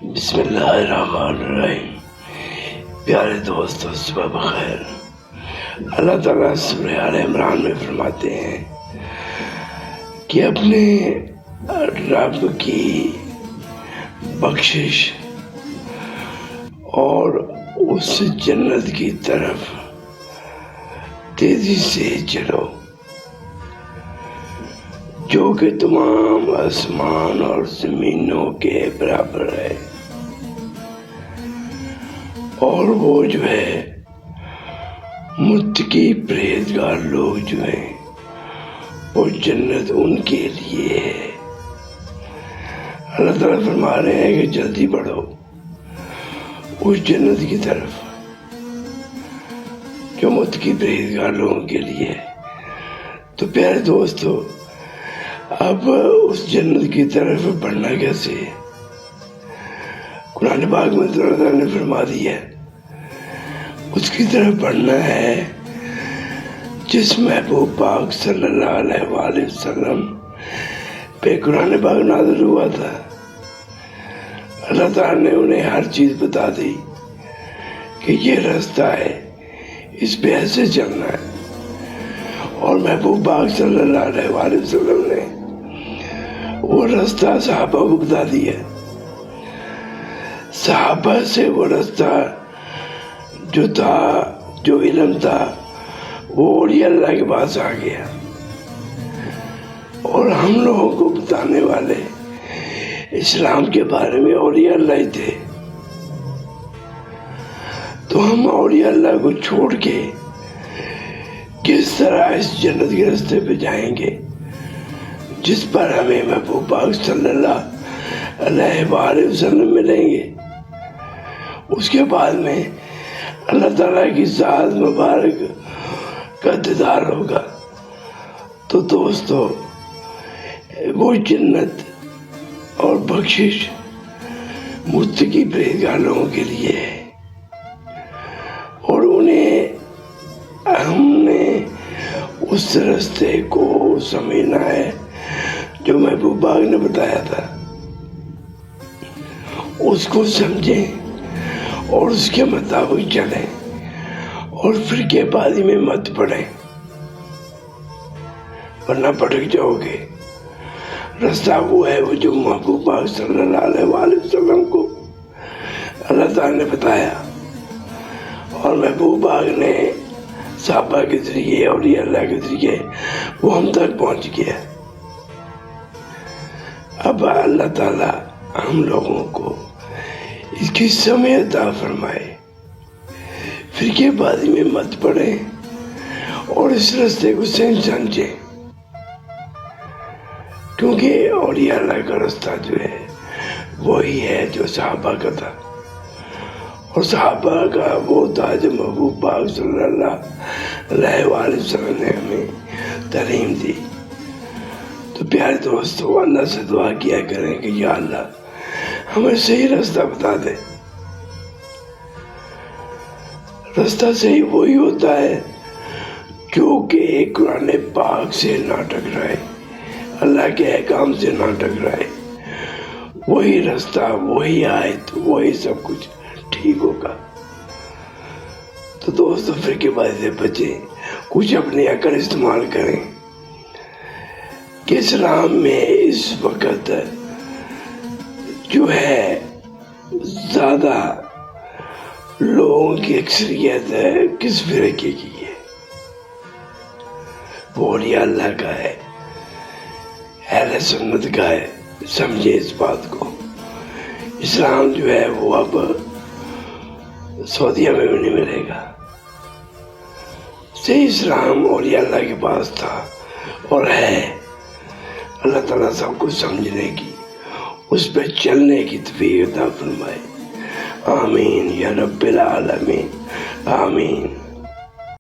بسم اللہ الرحمن الرحیم۔ پیارے دوستو، صبح بخیر۔ اللہ تعالیٰ سورہ آل عمران میں فرماتے ہیں کہ اپنے رب کی بخشش اور اس جنت کی طرف تیزی سے چلو جو کہ تمام آسمان اور زمینوں کے برابر ہے، اور وہ جو ہے متقی پرہیزگار لوگ جو ہیں وہ جنت ان کے لیے ہے۔ اللہ تعالیٰ فرما رہے ہیں کہ جلدی بڑھو اس جنت کی طرف جو متقی پرہیزگار لوگوں کے لیے ہے۔ تو پیارے دوستو، اب اس جنت کی طرف بڑھنا کیسے ہے؟ قرآن پاک میں اللہ تعالیٰ نے فرما دیا اس کی طرف بڑھنا ہے جس محبوب پاک صلی اللہ علیہ وآلہ وسلم پہ قرآن پاک نازل ہوا تھا۔ اللہ تعالیٰ نے انہیں ہر چیز بتا دی کہ یہ راستہ ہے، اس پہ ایسے چلنا ہے، اور محبوب پاک صلی اللہ علیہ وآلہ وسلم نے وہ راستہ صحابہ کو بتا دیا۔ صحابہ سے وہ راستہ جو تھا، جو علم تھا، وہ اولیاء اللہ کے پاس آ گیا، اور ہم لوگوں کو بتانے والے اسلام کے بارے میں اولیاء اللہ ہی تھے۔ تو ہم اولیاء اللہ کو چھوڑ کے کس طرح اس جنت کے راستے پہ جائیں گے جس پر ہمیں محبوب پاک صلی اللہ علیہ وآلہ وسلم ملیں گے؟ اس کے بعد میں اللہ تعالیٰ کی ذات مبارک کا دیدار ہوگا۔ تو دوستو، وہ جنت اور بخشش متقی پرہیزگار لوگوں کے لیے ہے، اور انہیں ہم نے اس راستے کو سمجھنا ہے جو محبوب پاک نے بتایا تھا، اس کو سمجھیں اور اس کے مطابق چلیں، اور فرقے بازی میں مت پڑیں، ورنہ بھٹک جاؤ گے۔ راستہ وہ ہے وہ جو محبوب پاک صلی اللہ علیہ وآلہ وسلم کو اللہ تعالیٰ نے بتایا، اور محبوب پاک نے صحابہ کے ذریعے اور اولیاء اللہ کے ذریعے وہ ہم تک پہنچ گیا۔ اب اللہ تعالیٰ ہم لوگوں کو اس کی سمجھ عطا فرمائے، فرقے بازی میں مت پڑیں اور اس راستے کو صحیح سمجھیں، کیونکہ اولیاء اللہ کا راستہ جو ہے وہی ہے جو صحابہ کا تھا، اور صحابہ کا وہ تھا جو محبوب پاک صلی اللہ علیہ وآلہ وسلم نے ہمیں تعلیم دی۔ تو پیارے دوستو، اللہ سے دعا کیا کریں کہ یا اللہ ہمیں صحیح راستہ بتا دے۔ راستہ صحیح وہی ہوتا ہے جو کہ قرآن پاک سے نہ ٹکرائے، اللہ کے احکام سے نہ ٹکرائے، وہی راستہ، وہی آیت، وہی سب کچھ ٹھیک ہوگا۔ تو دوستو، فرقے بازی سے بچیں، کچھ اپنی عقل استعمال کریں کہ اسلام میں اس وقت جو ہے زیادہ لوگوں کی اکثریت ہے کس فرقے کی ہے؟ وہ اولیاء اللہ کا ہے، اہل سنت کا ہے۔ سمجھے اس بات کو۔ اسلام جو ہے وہ اب سعودیہ میں بھی نہیں ملے گا۔ صحیح اسلام اولیاء اللہ کے پاس تھا اور ہے۔ اللہ تعالیٰ سب کو سمجھنے کی، اس پہ چلنے کی توفیق عطا فرمائے۔ آمین یا رب العالمین، آمین۔